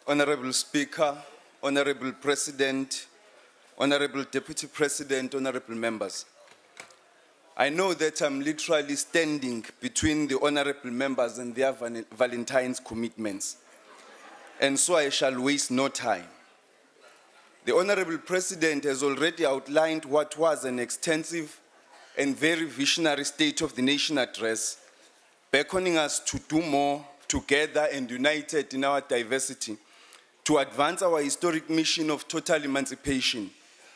Honorable Speaker, Honorable President, Honorable Deputy President, Honorable Members. I know that I'm literally standing between the Honorable Members and their Valentine's commitments, and so I shall waste no time. The Honorable President has already outlined what was an extensive and very visionary State of the Nation address, beckoning us to do more together and united in our diversity, to advance our historic mission of total emancipation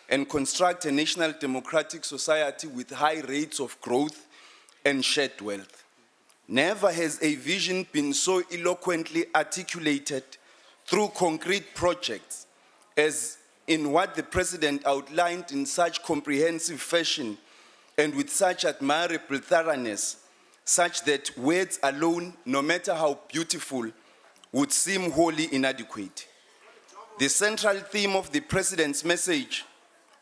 and construct a national democratic society with high rates of growth and shared wealth. Never has a vision been so eloquently articulated through concrete projects as in what the President outlined in such comprehensive fashion and with such admirable thoroughness, such that words alone, no matter how beautiful, would seem wholly inadequate. The central theme of the President's message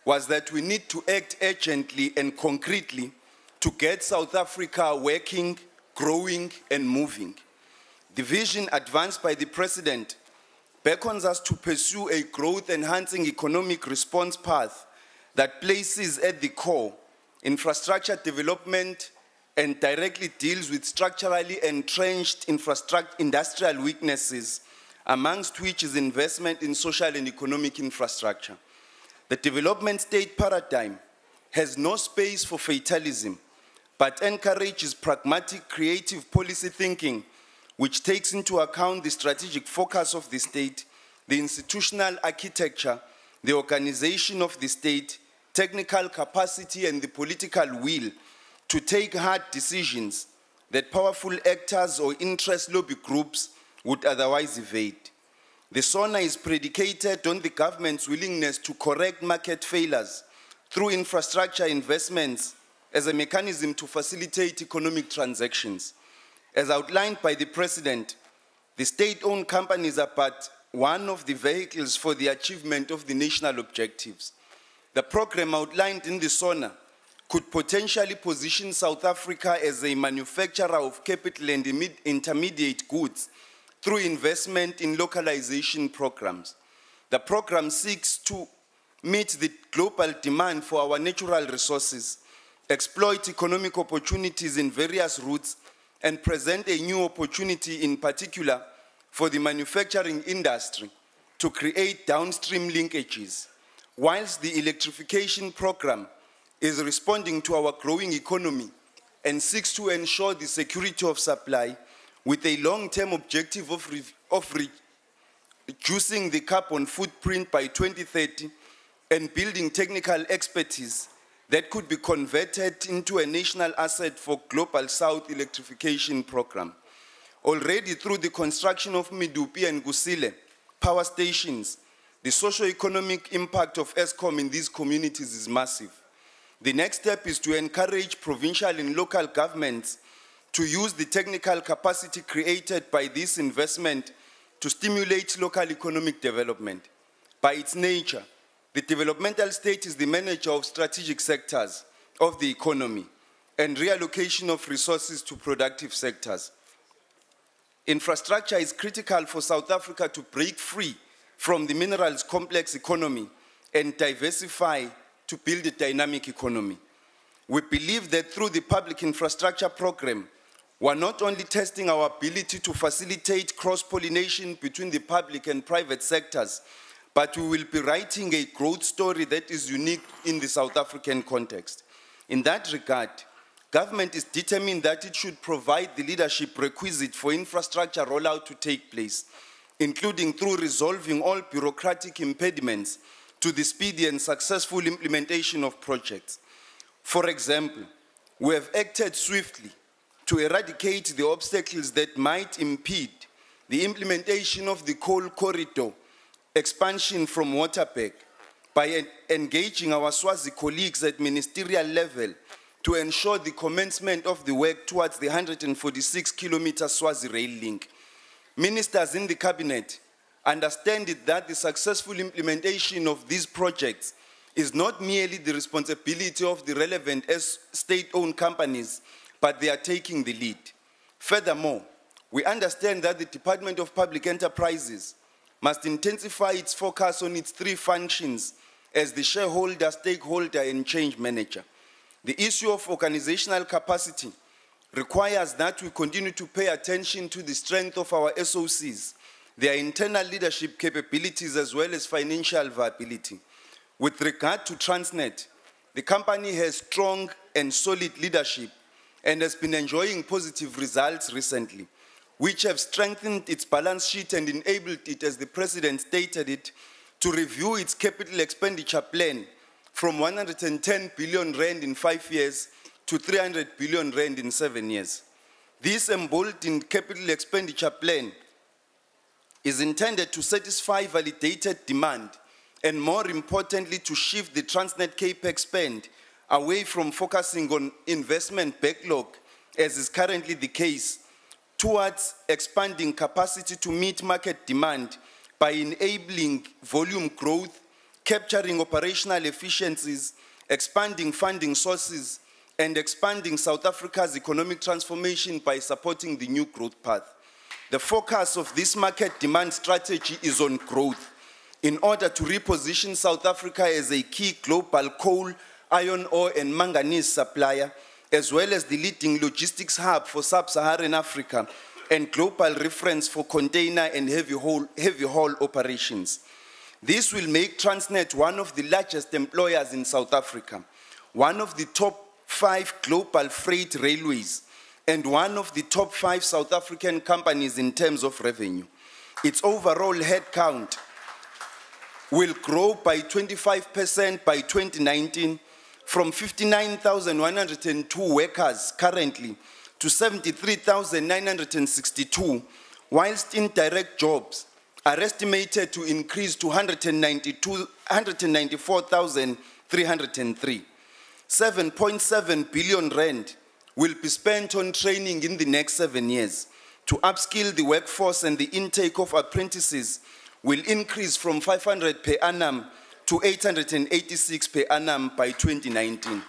was that we need to act urgently and concretely to get South Africa working, growing, and moving. The vision advanced by the President beckons us to pursue a growth-enhancing economic response path that places at the core infrastructure development and directly deals with structurally entrenched industrial weaknesses, amongst which is investment in social and economic infrastructure. The development state paradigm has no space for fatalism, but encourages pragmatic, creative policy thinking, which takes into account the strategic focus of the state, the institutional architecture, the organization of the state, technical capacity, and the political will to take hard decisions that powerful actors or interest lobby groups would otherwise evade. The SONA is predicated on the government's willingness to correct market failures through infrastructure investments as a mechanism to facilitate economic transactions. As outlined by the President, the state-owned companies are but one of the vehicles for the achievement of the national objectives. The program outlined in the SONA could potentially position South Africa as a manufacturer of capital and intermediate goods through investment in localization programs. The program seeks to meet the global demand for our natural resources, exploit economic opportunities in various routes, and present a new opportunity in particular for the manufacturing industry to create downstream linkages, whilst the electrification program is responding to our growing economy and seeks to ensure the security of supply with a long-term objective of reducing the carbon footprint by 2030 and building technical expertise that could be converted into a national asset for Global South electrification program. Already through the construction of Medupi and Kusile power stations, the socio-economic impact of Eskom in these communities is massive. The next step is to encourage provincial and local governments to use the technical capacity created by this investment to stimulate local economic development. By its nature, the developmental state is the manager of strategic sectors of the economy and reallocation of resources to productive sectors. Infrastructure is critical for South Africa to break free from the minerals complex economy and diversify to build a dynamic economy. We believe that through the public infrastructure program, we're not only testing our ability to facilitate cross-pollination between the public and private sectors, but we will be writing a growth story that is unique in the South African context. In that regard, government is determined that it should provide the leadership requisite for infrastructure rollout to take place, including through resolving all bureaucratic impediments to the speedy and successful implementation of projects. For example, we have acted swiftly to eradicate the obstacles that might impede the implementation of the coal corridor expansion from Waterberg by engaging our Swazi colleagues at ministerial level to ensure the commencement of the work towards the 146-kilometer Swazi rail link. Ministers in the cabinet understand that the successful implementation of these projects is not merely the responsibility of the relevant state-owned companies, but they are taking the lead. Furthermore, we understand that the Department of Public Enterprises must intensify its focus on its three functions as the shareholder, stakeholder, and change manager. The issue of organizational capacity requires that we continue to pay attention to the strength of our SOCs, their internal leadership capabilities, as well as financial viability. With regard to Transnet, the company has strong and solid leadership and has been enjoying positive results recently, which have strengthened its balance sheet and enabled it, as the President stated it, to review its capital expenditure plan from 110 billion rand in 5 years to 300 billion rand in 7 years. This emboldened capital expenditure plan is intended to satisfy validated demand and, more importantly, to shift the Transnet CAPEX spend away from focusing on investment backlog, as is currently the case, towards expanding capacity to meet market demand by enabling volume growth, capturing operational efficiencies, expanding funding sources, and expanding South Africa's economic transformation by supporting the new growth path. The focus of this market demand strategy is on growth in order to reposition South Africa as a key global coal, iron ore, and manganese supplier, as well as the leading logistics hub for sub-Saharan Africa and global reference for container and heavy haul operations. This will make Transnet one of the largest employers in South Africa, one of the top 5 global freight railways, and one of the top 5 South African companies in terms of revenue. Its overall headcount will grow by 25% by 2019, from 59,102 workers currently to 73,962, whilst indirect jobs are estimated to increase to 194,303. 7.7 billion rand will be spent on training in the next 7 years to upskill the workforce, and the intake of apprentices will increase from 500 per annum to 886 per annum by 2019.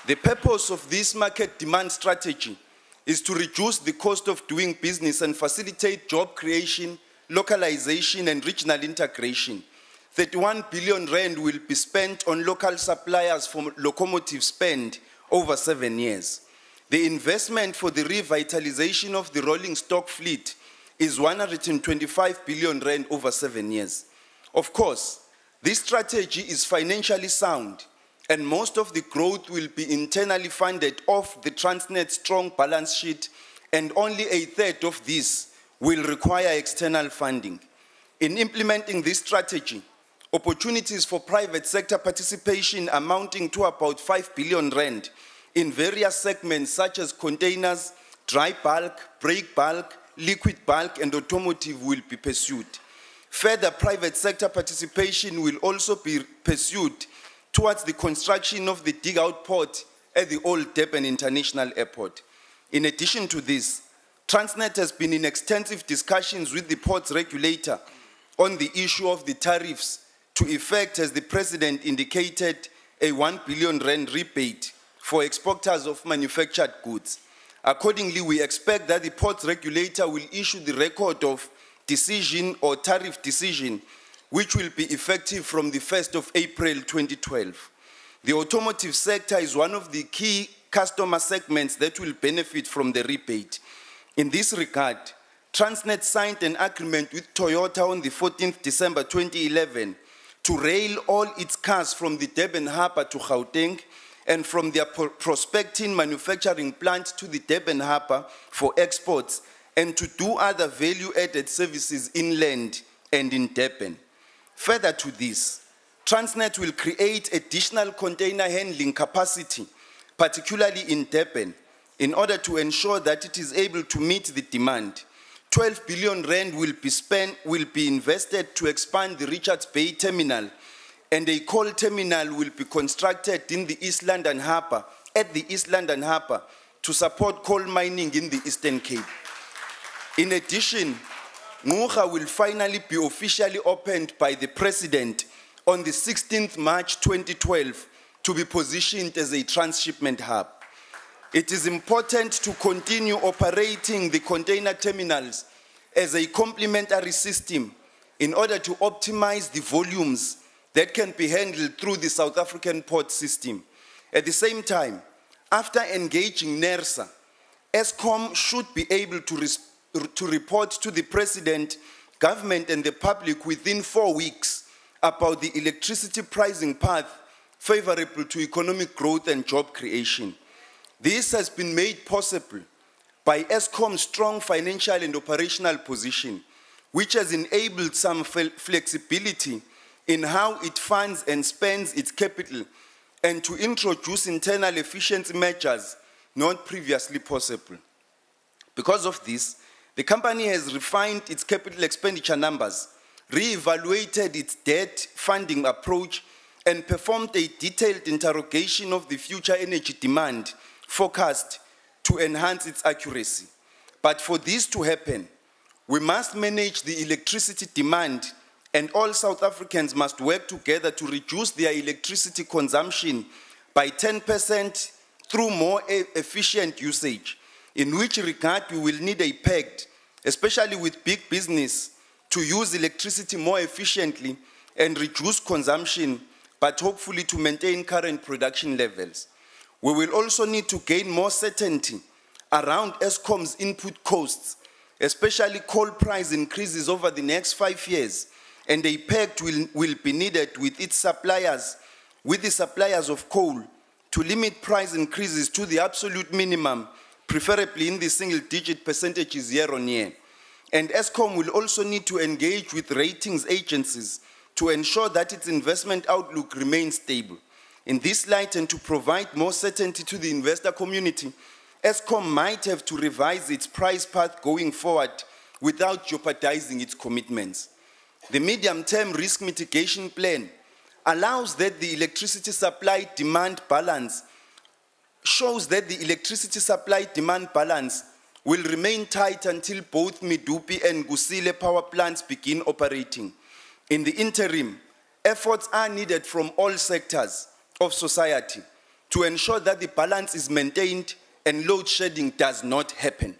The purpose of this market demand strategy is to reduce the cost of doing business and facilitate job creation, localization, and regional integration. 31 billion rand will be spent on local suppliers for locomotive spend over 7 years. The investment for the revitalization of the rolling stock fleet is 125 billion rand over 7 years. Of course, this strategy is financially sound, and most of the growth will be internally funded off the Transnet strong balance sheet, and only a third of this will require external funding. In implementing this strategy, opportunities for private sector participation amounting to about 5 billion rand in various segments such as containers, dry bulk, break bulk, liquid bulk, and automotive will be pursued. Further private sector participation will also be pursued towards the construction of the dig-out port at the Old Durban International Airport. In addition to this, Transnet has been in extensive discussions with the ports regulator on the issue of the tariffs, to effect, as the President indicated, a 1 billion rand rebate for exporters of manufactured goods. Accordingly, we expect that the ports regulator will issue the record of decision or tariff decision, which will be effective from the 1st of April 2012. The automotive sector is one of the key customer segments that will benefit from the rebate. In this regard, Transnet signed an agreement with Toyota on the 14th December 2011 to rail all its cars from the Durban Harbour to Gauteng and from their prospecting manufacturing plant to the Durban Harbour for exports, and to do other value-added services inland and in Durban. Further to this, Transnet will create additional container handling capacity, particularly in Durban, in order to ensure that it is able to meet the demand. 12 billion rand will be invested to expand the Richards Bay terminal, and a coal terminal will be constructed in the East London Harbour, to support coal mining in the Eastern Cape. In addition, Ngqura will finally be officially opened by the President on the 16th March 2012 to be positioned as a transshipment hub. It is important to continue operating the container terminals as a complementary system in order to optimize the volumes that can be handled through the South African port system. At the same time, after engaging NERSA, Eskom should be able to report to the President, government and the public within 4 weeks about the electricity pricing path favorable to economic growth and job creation. This has been made possible by Eskom's strong financial and operational position, which has enabled some flexibility in how it funds and spends its capital and to introduce internal efficiency measures not previously possible. Because of this, the company has refined its capital expenditure numbers, re-evaluated its debt funding approach, and performed a detailed interrogation of the future energy demand forecast to enhance its accuracy. But for this to happen, we must manage the electricity demand, and all South Africans must work together to reduce their electricity consumption by 10% through more efficient usage, in which regard we will need a pact, especially with big business, to use electricity more efficiently and reduce consumption, but hopefully to maintain current production levels. We will also need to gain more certainty around Eskom's input costs, especially coal price increases over the next 5 years, and a pact will be needed with its suppliers, with the suppliers of coal, to limit price increases to the absolute minimum, preferably in the single-digit percentages year on year. And Eskom will also need to engage with ratings agencies to ensure that its investment outlook remains stable. In this light, and to provide more certainty to the investor community, Eskom might have to revise its price path going forward without jeopardizing its commitments. The medium-term risk mitigation plan allows that the electricity supply-demand balance, shows that the electricity supply-demand balance will remain tight until both Medupi and Kusile power plants begin operating. In the interim, efforts are needed from all sectors of society to ensure that the balance is maintained and load shedding does not happen.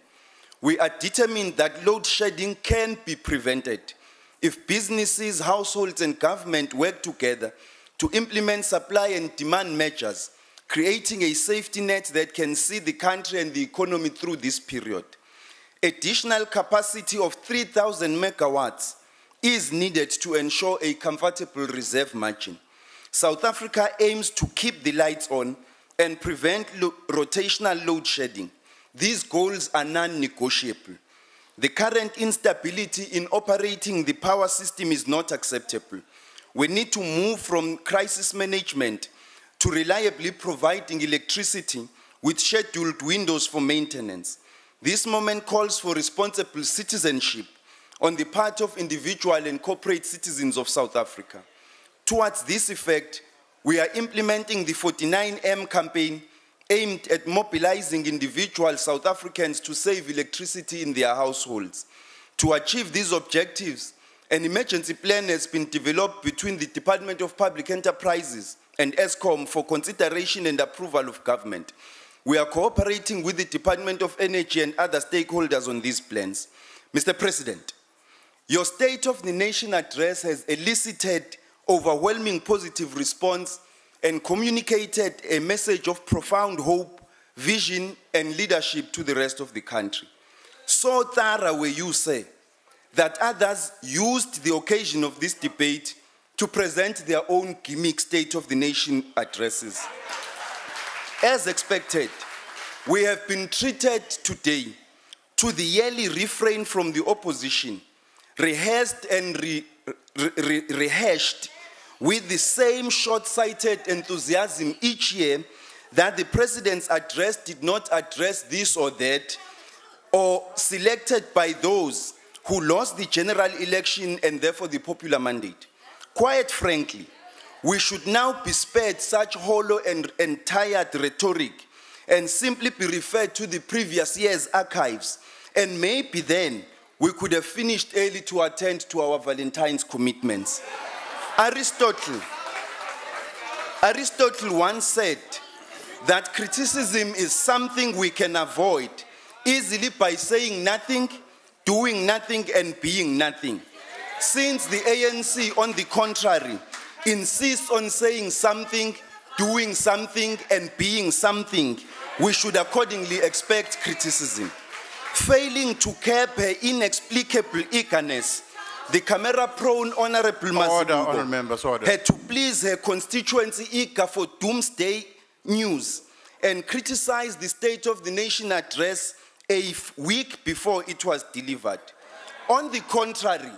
We are determined that load shedding can be prevented if businesses, households, and government work together to implement supply and demand measures, creating a safety net that can see the country and the economy through this period. Additional capacity of 3,000 megawatts is needed to ensure a comfortable reserve margin. South Africa aims to keep the lights on and prevent rotational load shedding. These goals are non-negotiable. The current instability in operating the power system is not acceptable. We need to move from crisis management to reliably providing electricity with scheduled windows for maintenance. This moment calls for responsible citizenship on the part of individual and corporate citizens of South Africa. Towards this effect, we are implementing the 49M campaign aimed at mobilizing individual South Africans to save electricity in their households. To achieve these objectives, an emergency plan has been developed between the Department of Public Enterprises and Eskom for consideration and approval of government. We are cooperating with the Department of Energy and other stakeholders on these plans. Mr. President, your State of the Nation address has elicited overwhelming positive response and communicated a message of profound hope, vision, and leadership to the rest of the country. So thorough were you, sir, that others used the occasion of this debate to present their own gimmick State of the Nation addresses. As expected, we have been treated today to the yearly refrain from the opposition, rehearsed and rehashed with the same short-sighted enthusiasm each year that the President's address did not address this or that, or selected by those who lost the general election and therefore the popular mandate. Quite frankly, we should now be spared such hollow and tired rhetoric and simply be referred to the previous year's archives, and maybe then we could have finished early to attend to our Valentine's commitments. Aristotle once said that criticism is something we can avoid easily by saying nothing, doing nothing and being nothing. Since the ANC, on the contrary, insists on saying something, doing something, and being something, we should accordingly expect criticism. Failing to curb her inexplicable eagerness, the camera-prone Honorable Malusi had to please her constituency eager for doomsday news and criticize the State of the Nation address a week before it was delivered. On the contrary,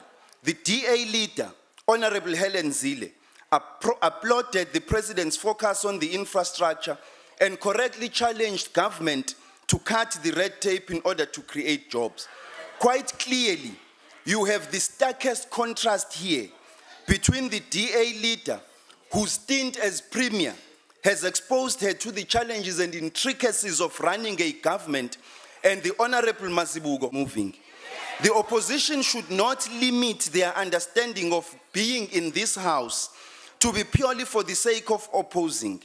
the DA leader, Honorable Helen Zille, applauded the President's focus on the infrastructure and correctly challenged government to cut the red tape in order to create jobs. Quite clearly, you have the starkest contrast here between the DA leader, whose stint as Premier has exposed her to the challenges and intricacies of running a government, and the Honorable Mazibuko moving. The opposition should not limit their understanding of being in this house to be purely for the sake of opposing.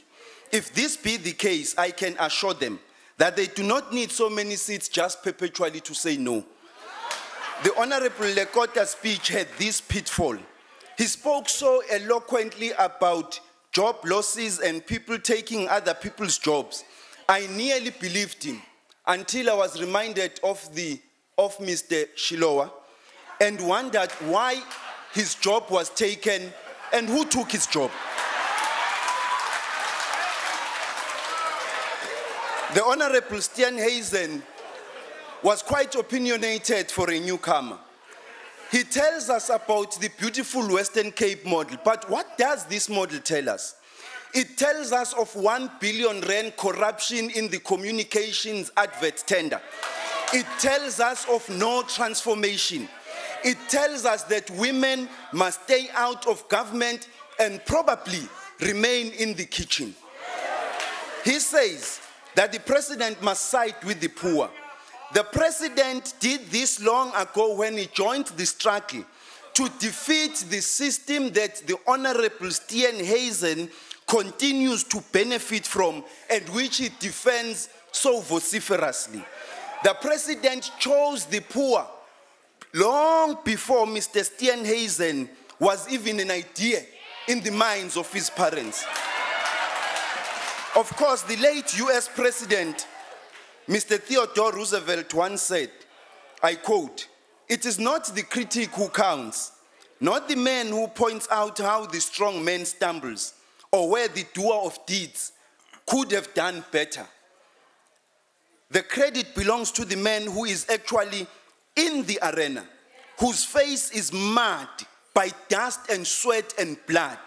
If this be the case, I can assure them that they do not need so many seats just perpetually to say no. The Honorable Lekota's speech had this pitfall. He spoke so eloquently about job losses and people taking other people's jobs. I nearly believed him until I was reminded of Mr. Shilowa and wondered why his job was taken and who took his job. The Honorable Steenhuisen was quite opinionated for a newcomer. He tells us about the beautiful Western Cape model, but what does this model tell us? It tells us of 1 billion rand corruption in the communications advert tender. It tells us of no transformation. It tells us that women must stay out of government and probably remain in the kitchen. He says that the president must side with the poor. The president did this long ago when he joined the struggle to defeat the system that the Honorable Steenhuisen continues to benefit from and which he defends so vociferously. The president chose the poor long before Mr. Steenhuisen was even an idea in the minds of his parents. Of course, the late US President, Mr. Theodore Roosevelt, once said, I quote, "It is not the critic who counts, not the man who points out how the strong man stumbles, or where the doer of deeds could have done better. The credit belongs to the man who is actually in the arena, whose face is marred by dust and sweat and blood,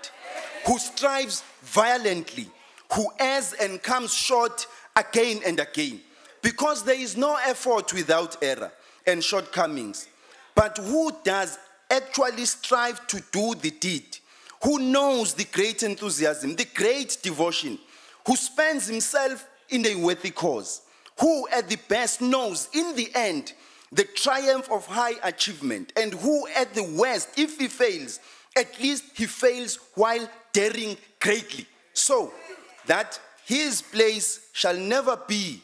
who strives violently, who errs and comes short again and again, because there is no effort without error and shortcomings, but who does actually strive to do the deed, who knows the great enthusiasm, the great devotion, who spends himself in a worthy cause, who at the best knows in the end the triumph of high achievement, and who at the worst, if he fails, at least he fails while daring greatly, so that his place shall never be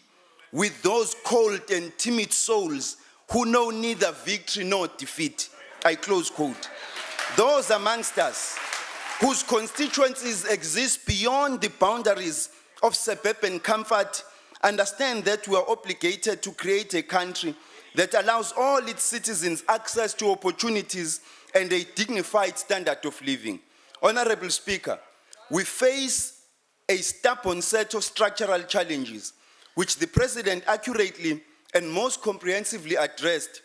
with those cold and timid souls who know neither victory nor defeat." I close quote. Those amongst us whose constituencies exist beyond the boundaries of suburban comfort understand that we are obligated to create a country that allows all its citizens access to opportunities and a dignified standard of living. Honorable Speaker, we face a stubborn set of structural challenges which the President accurately and most comprehensively addressed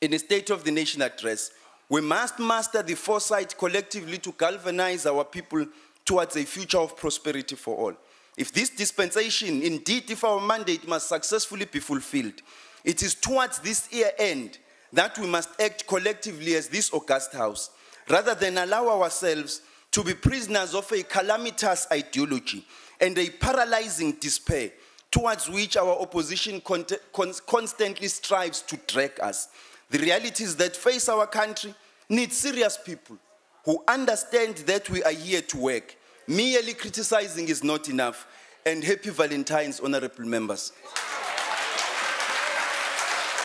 in a State of the Nation address. We must master the foresight collectively to galvanize our people towards a future of prosperity for all. If this dispensation, indeed, if our mandate must successfully be fulfilled, it is towards this year end that we must act collectively as this august house, rather than allow ourselves to be prisoners of a calamitous ideology and a paralyzing despair towards which our opposition constantly strives to drag us. The realities that face our country need serious people who understand that we are here to work. Merely criticizing is not enough. And happy Valentine's, honorable members.